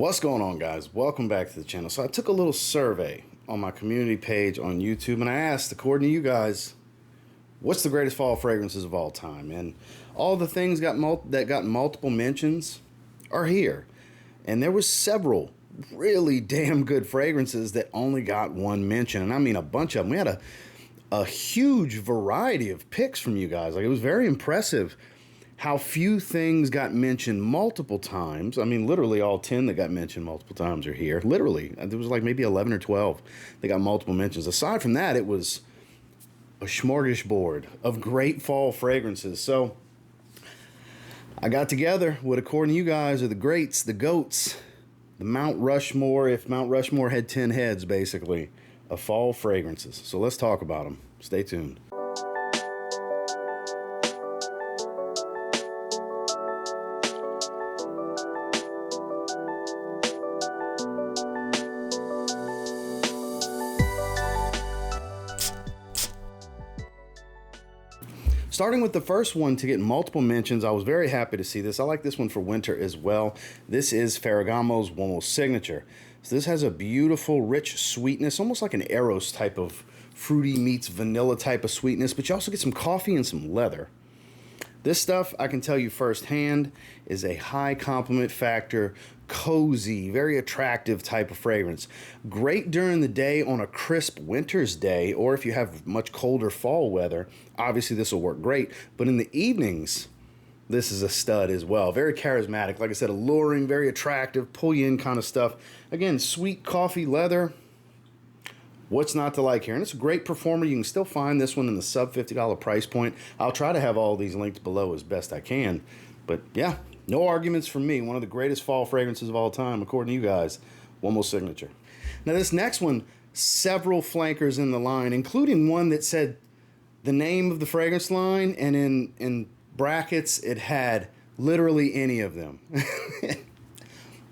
What's going on, guys? Welcome back to the channel. So I took a little survey on my community page on YouTube and I asked, according to you guys, what's the greatest fall fragrances of all time? And all the things that got multiple mentions are here. And there was several really damn good fragrances that only got one mention. And I mean a bunch of them. We had a huge variety of picks from you guys. Like, it was very impressive how few things got mentioned multiple times. I mean, literally all 10 that got mentioned multiple times are here. Literally. There was like maybe 11 or 12 that got multiple mentions. Aside from that, it was a smorgasbord of great fall fragrances. So I got together what, according to you guys, are the greats, the goats, the Mount Rushmore, if Mount Rushmore had 10 heads, basically, of fall fragrances. So let's talk about them. Stay tuned. Starting with the first one to get multiple mentions, I was very happy to see this. I like this one for winter as well. This is Ferragamo's Uomo Signature. So this has a beautiful, rich sweetness, almost like an Eros type of fruity meets vanilla type of sweetness, but you also get some coffee and some leather. This stuff, I can tell you firsthand, is a high compliment factor, cozy, very attractive type of fragrance. Great during the day on a crisp winter's day, or if you have much colder fall weather, obviously this will work great. But in the evenings, this is a stud as well. Very charismatic, like I said, alluring, very attractive, pull you in kind of stuff. Again, sweet coffee, leather. What's not to like here? And it's a great performer. You can still find this one in the sub $50 price point. I'll try to have all these linked below as best I can. But yeah, no arguments from me. One of the greatest fall fragrances of all time, according to you guys, Uomo Signature. Now this next one, several flankers in the line, including one that said the name of the fragrance line, and in brackets it had literally any of them.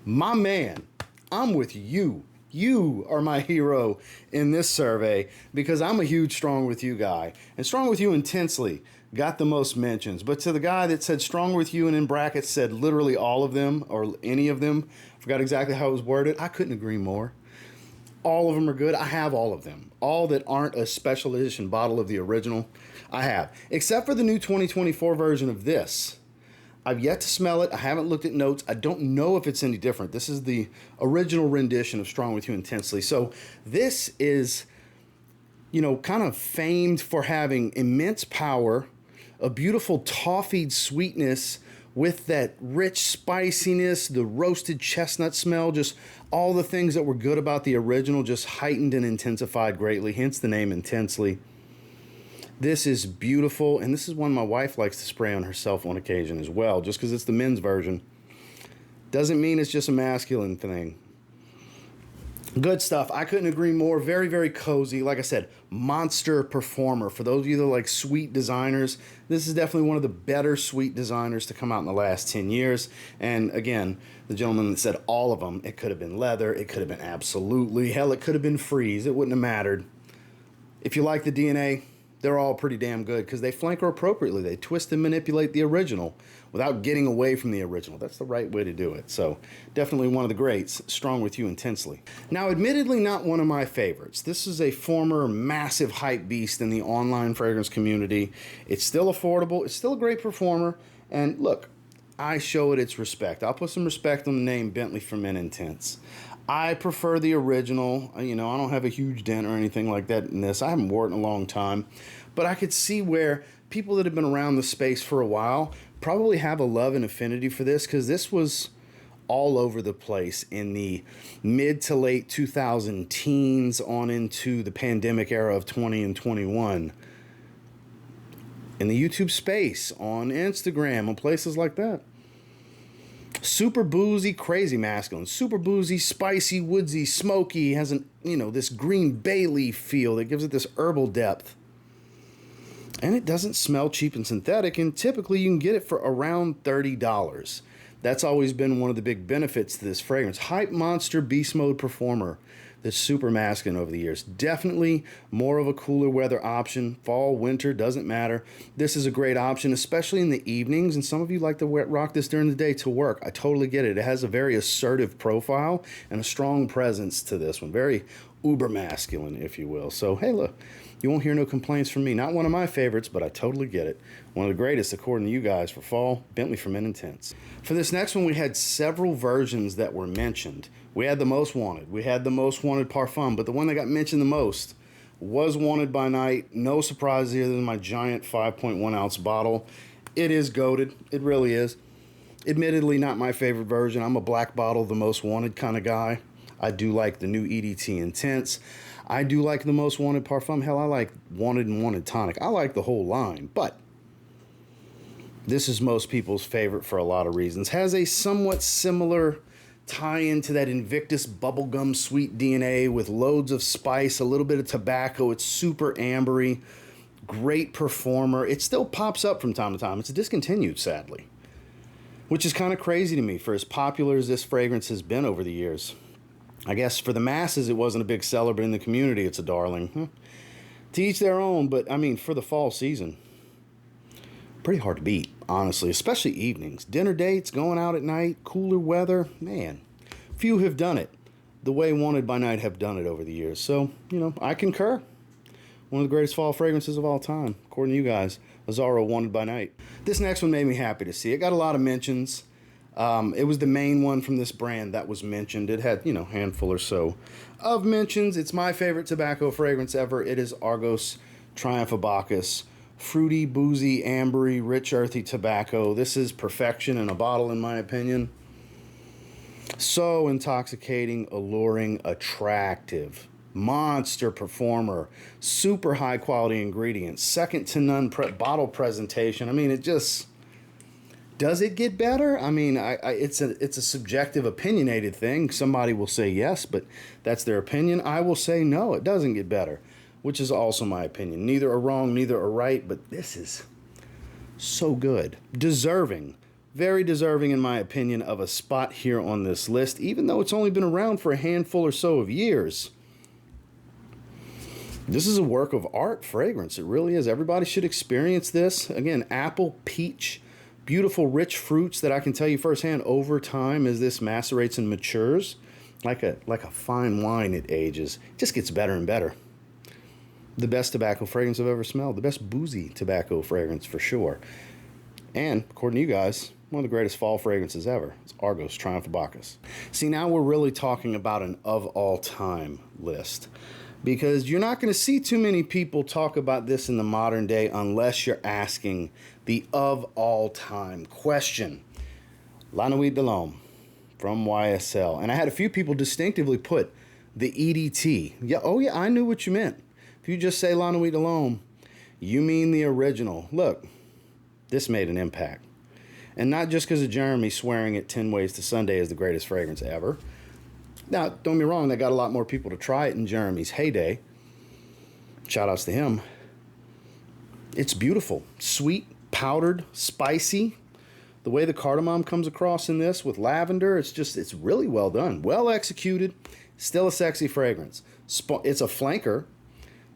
My man, I'm with you. You are my hero in this survey because I'm a huge Strong With You guy. And Strong With You Intensely got the most mentions. But to the guy that said Strong With You and in brackets said literally all of them or any of them, forgot exactly how it was worded, I couldn't agree more. All of them are good. I have all of them. All that aren't a special edition bottle of the original, I have. Except for the new 2024 version of this. I've yet to smell it. I haven't looked at notes. I don't know if it's any different. This is the original rendition of Strong With You Intensely. So this is, you know, kind of famed for having immense power, a beautiful toffeed sweetness with that rich spiciness, the roasted chestnut smell, just all the things that were good about the original, just heightened and intensified greatly, hence the name Intensely. This is beautiful, and this is one my wife likes to spray on herself on occasion as well, just because it's the men's version. Doesn't mean it's just a masculine thing. Good stuff. I couldn't agree more. Very, very cozy. Like I said, monster performer. For those of you that like sweet designers, this is definitely one of the better sweet designers to come out in the last 10 years. And again, the gentleman that said all of them, it could have been leather, it could have been absolutely, hell, it could have been freeze. It wouldn't have mattered. If you like the DNA, they're all pretty damn good because they flanker appropriately. They twist and manipulate the original without getting away from the original. That's the right way to do it. So definitely one of the greats, Strong With You Intensely. Now, admittedly not one of my favorites. This is a former massive hype beast in the online fragrance community. It's still affordable. It's still a great performer. And look, I show it its respect. I'll put some respect on the name Bentley For Men Intense. I prefer the original. You know, I don't have a huge dent or anything like that in this. I haven't worn it in a long time. But I could see where people that have been around the space for a while probably have a love and affinity for this, because this was all over the place in the mid to late 2000 teens on into the pandemic era of 20 and 21. In the YouTube space, on Instagram, on places like that. Super boozy, crazy masculine. Super boozy, spicy, woodsy, smoky. Has an, you know, this green bay leaf feel that gives it this herbal depth. And it doesn't smell cheap and synthetic, and typically you can get it for around $30. That's always been one of the big benefits to this fragrance. Hype monster beast mode performer. that's super masculine over the years. Definitely more of a cooler weather option. Fall, winter, doesn't matter. This is a great option, especially in the evenings. And some of you like to rock this during the day to work. I totally get it. It has a very assertive profile and a strong presence to this one. Very uber masculine, if you will. So, hey, look, you won't hear no complaints from me. Not one of my favorites, but I totally get it. One of the greatest, according to you guys, for fall, Bentley For Men Intense. For this next one, we had several versions that were mentioned. We had the most wanted. We had the most wanted Parfum, but the one that got mentioned the most was Wanted by Night. No surprise here. This is my giant 5.1 ounce bottle. It is goated. It really is. Admittedly, not my favorite version. I'm a black bottle, the most wanted kind of guy. I do like the new EDT Intense. I do like the most wanted Parfum. Hell, I like Wanted and Wanted Tonic. I like the whole line, but this is most people's favorite for a lot of reasons. Has a somewhat similar tie-in to that Invictus bubblegum sweet DNA with loads of spice, a little bit of tobacco. It's super ambery, great performer. It still pops up from time to time. It's discontinued, sadly, which is kind of crazy to me for as popular as this fragrance has been over the years. I guess for the masses, it wasn't a big seller, but in the community, it's a darling. To each their own, but I mean, for the fall season, pretty hard to beat, honestly, especially evenings. Dinner dates, going out at night, cooler weather, man, few have done it the way Wanted by Night have done it over the years. So, I concur. One of the greatest fall fragrances of all time, according to you guys, Azzaro Wanted by Night. This next one made me happy to see. It got a lot of mentions. It was the main one from this brand that was mentioned. It had, a handful or so of mentions. It's my favorite tobacco fragrance ever. It is Argos Triumph of Bacchus. Fruity, boozy, ambery, rich, earthy tobacco. This is perfection in a bottle, in my opinion. So intoxicating, alluring, attractive. Monster performer. Super high quality ingredients. Second to none bottle presentation. I mean, it just... Does it get better? I mean, it's a subjective, opinionated thing. Somebody will say yes, but that's their opinion. I will say no, it doesn't get better, which is also my opinion. Neither are wrong, neither are right, but this is so good. Deserving, very deserving, in my opinion, of a spot here on this list, even though it's only been around for a handful or so of years. This is a work of art fragrance. It really is. Everybody should experience this. Again, apple, peach, beautiful, rich fruits that I can tell you firsthand over time as this macerates and matures. Like a fine wine, it ages. It just gets better and better. The best tobacco fragrance I've ever smelled. The best boozy tobacco fragrance for sure. And, according to you guys, one of the greatest fall fragrances ever. It's Argos Triumph of Bacchus. See, now we're really talking about an of-all-time list. Because you're not going to see too many people talk about this in the modern day unless you're asking the of-all-time question. La Nuit de l'Homme from YSL. And I had a few people distinctively put the EDT. Yeah, oh yeah, I knew what you meant. If you just say La Nuit de l'Homme, you mean the original. Look, this made an impact. And not just because of Jeremy swearing it 10 Ways to Sunday is the greatest fragrance ever. Now, don't get me wrong, they got a lot more people to try it in Jeremy's heyday. Shout outs to him. It's beautiful. Sweet, powdered, spicy. The way the cardamom comes across in this with lavender, it's really well done. Well executed. Still a sexy fragrance. It's a flanker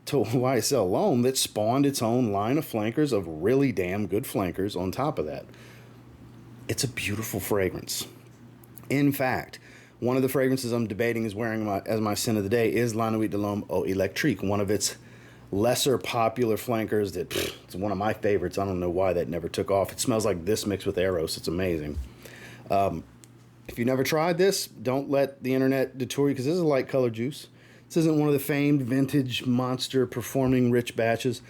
to YSL alone that spawned its own line of flankers of really damn good flankers on top of that. It's a beautiful fragrance. In fact, one of the fragrances I'm debating is wearing as my scent of the day is La Nuit de l'Homme Eau Electrique, one of its lesser popular flankers that it's one of my favorites. I don't know why that never took off. It smells like this mixed with Eros. It's amazing. If you never tried this, don't let the internet detour you because this is a light color juice. This isn't one of the famed vintage monster performing rich batches.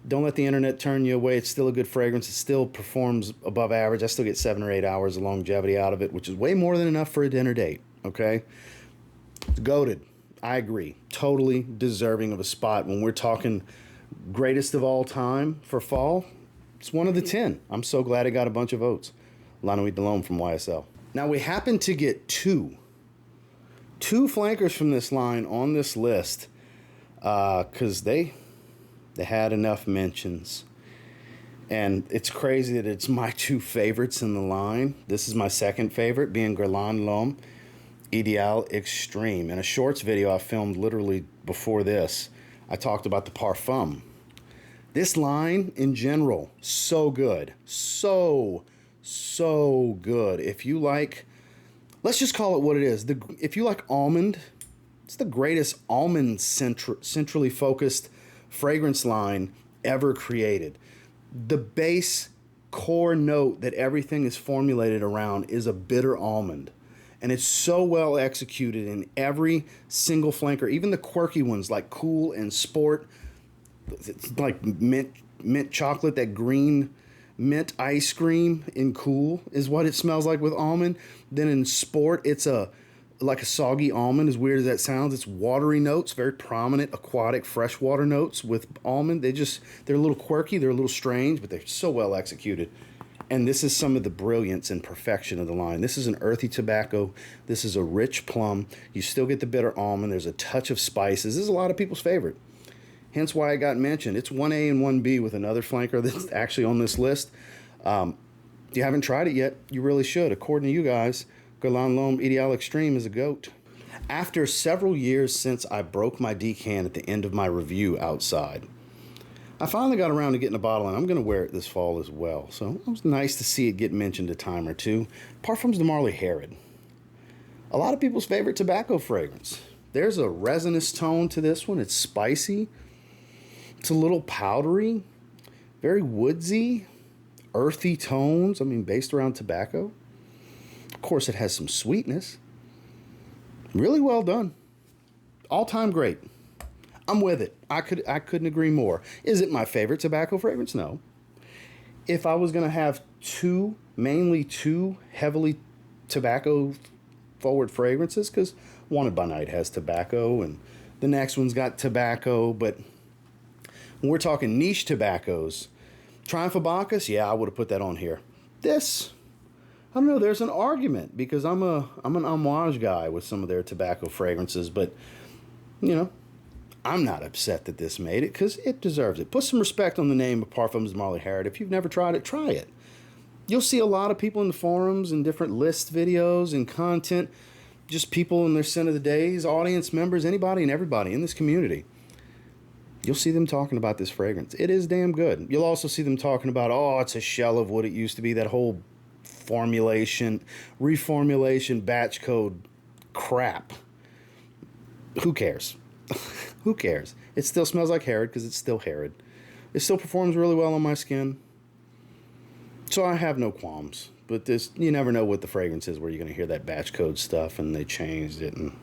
Don't let the internet turn you away. It's still a good fragrance. It still performs above average. I still get 7 or 8 hours of longevity out of it, which is way more than enough for a dinner date. Okay? It's goated. I agree. Totally deserving of a spot. When we're talking greatest of all time for fall, it's one of the 10. I'm so glad it got a bunch of votes. La Nuit de l'Homme from YSL. Now, we happen to get two flankers from this line on this list because they had enough mentions. And it's crazy that it's my two favorites in the line. This is my second favorite, being Guerlain L'Homme. Ideal Extreme. In a shorts video I filmed literally before this, I talked about the Parfum. This line in general, so good. So good. If you like, let's just call it what it is. If you like almond, it's the greatest almond centrally focused fragrance line ever created. The base core note that everything is formulated around is a bitter almond. And it's so well executed in every single flanker, even the quirky ones like Cool and Sport. It's like mint chocolate, that green mint ice cream in Cool is what it smells like with almond. Then in Sport, it's like a soggy almond, as weird as that sounds. It's watery notes, very prominent aquatic freshwater notes with almond. They're a little quirky, they're a little strange, but they're so well executed. And this is some of the brilliance and perfection of the line. This is an earthy tobacco. This is a rich plum. You still get the bitter almond. There's a touch of spices. This is a lot of people's favorite. Hence why it got mentioned. It's 1A and 1B with another flanker that's actually on this list. If you haven't tried it yet, you really should. According to you guys, Guerlain L'Homme Ideal Extreme is a goat. After several years since I broke my decan at the end of my review outside, I finally got around to getting a bottle, and I'm going to wear it this fall as well. So it was nice to see it get mentioned a time or two. Parfums de Marly Herod. A lot of people's favorite tobacco fragrance. There's a resinous tone to this one. It's spicy. It's a little powdery. Very woodsy. Earthy tones. I mean, based around tobacco. Of course, it has some sweetness. Really well done. All-time great. I'm with it. I couldn't agree more. Is it my favorite tobacco fragrance? No. If I was going to have mainly two heavily tobacco forward fragrances, because Wanted by Night has tobacco and the next one's got tobacco, but when we're talking niche tobaccos, Triumph of Bacchus, yeah, I would have put that on here. This, I don't know, there's an argument, because I'm an homage guy with some of their tobacco fragrances, but, you know, I'm not upset that this made it, because it deserves it. Put some respect on the name of Parfums de Marly Herod. If you've never tried it, try it. You'll see a lot of people in the forums and different list videos and content, just people in their scent of the days, audience members, anybody and everybody in this community. You'll see them talking about this fragrance. It is damn good. You'll also see them talking about, oh, it's a shell of what it used to be, that whole reformulation, batch code crap. Who cares? Who cares? It still smells like Herod because it's still Herod. It still performs really well on my skin. So I have no qualms. But this, you never know what the fragrance is where you're going to hear that batch code stuff and they changed it. And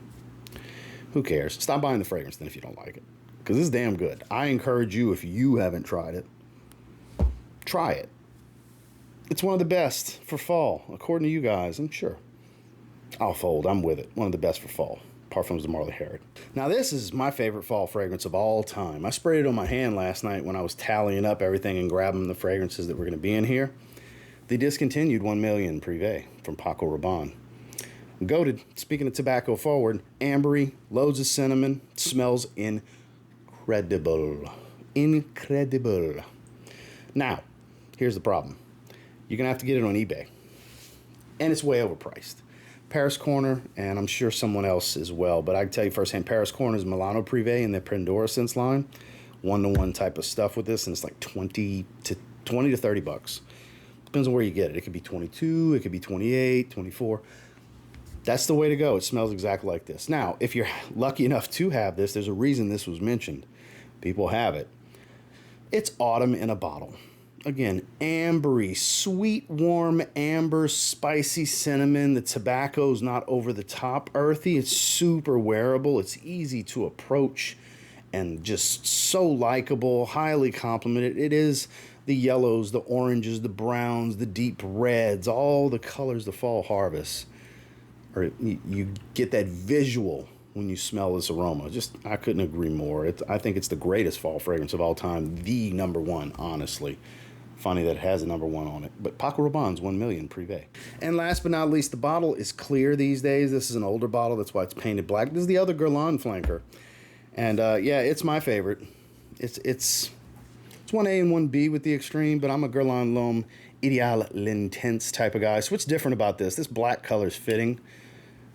who cares? Stop buying the fragrance then if you don't like it. Because it's damn good. I encourage you, if you haven't tried it, try it. It's one of the best for fall, according to you guys. I'm sure. I'll fold. I'm with it. One of the best for fall. Parfums de Marly Herod. Now this is my favorite fall fragrance of all time. I sprayed it on my hand last night when I was tallying up everything and grabbing the fragrances that were going to be in here. They discontinued 1 million Prive from Paco Rabanne. Goated, speaking of tobacco forward, ambery, loads of cinnamon, smells incredible. Incredible. Now, here's the problem. You're going to have to get it on eBay. And it's way overpriced. Paris Corner, and I'm sure someone else as well, but I can tell you firsthand, Paris Corner's Milano Prive in their Pandora Sense line, one-to-one type of stuff with this, and it's like 20 to 30 bucks. Depends on where you get it. It could be 22, it could be 28, 24. That's the way to go. It smells exactly like this. Now, if you're lucky enough to have this, there's a reason this was mentioned. People have it. It's autumn in a bottle. Again, ambery, sweet, warm amber, spicy cinnamon. The tobacco's not over the top earthy. It's super wearable. It's easy to approach and just so likable, highly complimented. It is the yellows, the oranges, the browns, the deep reds, all the colors the fall harvest. Or you get that visual when you smell this aroma. Just, I couldn't agree more. I think it's the greatest fall fragrance of all time. The number one, honestly. Funny that it has a number one on it. But Paco Rabanne's 1 million Prive. And last but not least, the bottle is clear these days. This is an older bottle. That's why it's painted black. This is the other Guerlain flanker. And yeah, it's my favorite. It's 1A and 1B with the Extreme, but I'm a Guerlain L'Homme Ideal L'Intense type of guy. So what's different about this? This black color is fitting.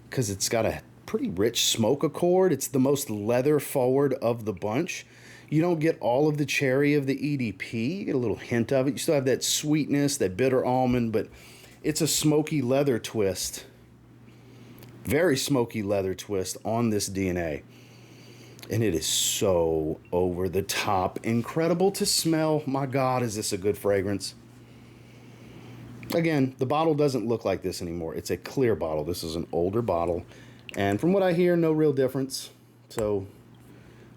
because it's got a pretty rich smoke accord. It's the most leather forward of the bunch. You don't get all of the cherry of the EDP. You get a little hint of it. You still have that sweetness, that bitter almond, but it's a smoky leather twist. Very smoky leather twist on this DNA. And it is so over the top. Incredible to smell. My God, is this a good fragrance? Again, the bottle doesn't look like this anymore. It's a clear bottle. This is an older bottle. And from what I hear, no real difference. So,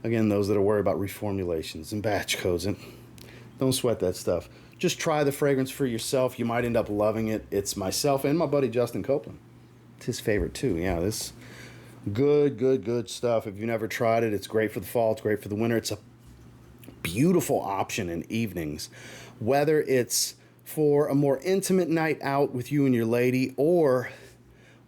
again, those that are worried about reformulations and batch codes, and don't sweat that stuff. Just try the fragrance for yourself. You might end up loving it. It's myself and my buddy Justin Copeland. It's his favorite too. Yeah, this good stuff. If you've never tried it, it's great for the fall. It's great for the winter. It's a beautiful option in evenings. Whether it's for a more intimate night out with you and your lady, or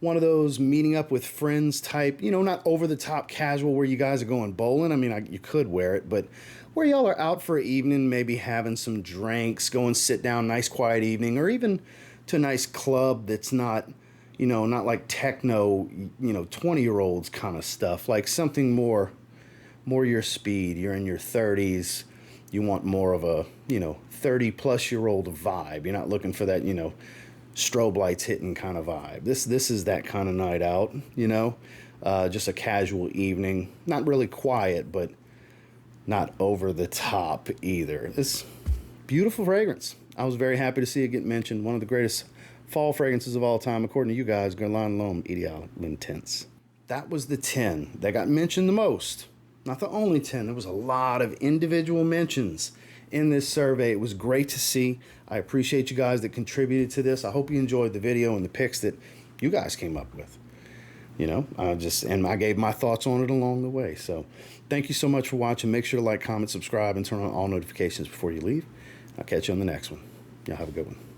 one of those meeting up with friends type, you know, not over the top casual where you guys are going bowling. I mean, you could wear it, but where y'all are out for an evening, maybe having some drinks, go and sit down, nice quiet evening, or even to a nice club that's not, you know, not like techno, you know, 20-year-olds kind of stuff, like something more your speed. You're in your 30s. You want more of a, you know, 30-plus-year-old vibe. You're not looking for that, you know, strobe lights hitting kind of vibe. This is that kind of night out, you know, just a casual evening. Not really quiet, but not over the top either. This beautiful fragrance. I was very happy to see it get mentioned. One of the greatest fall fragrances of all time, according to you guys, Guerlain L'Homme Idéal Intense. That was the 10 that got mentioned the most. Not the only 10. There was a lot of individual mentions in this survey. It was great to see. I appreciate you guys that contributed to this. I hope you enjoyed the video and the picks that you guys came up with. You know, and I gave my thoughts on it along the way. So thank you so much for watching. Make sure to like, comment, subscribe, and turn on all notifications before you leave. I'll catch you on the next one. Y'all have a good one.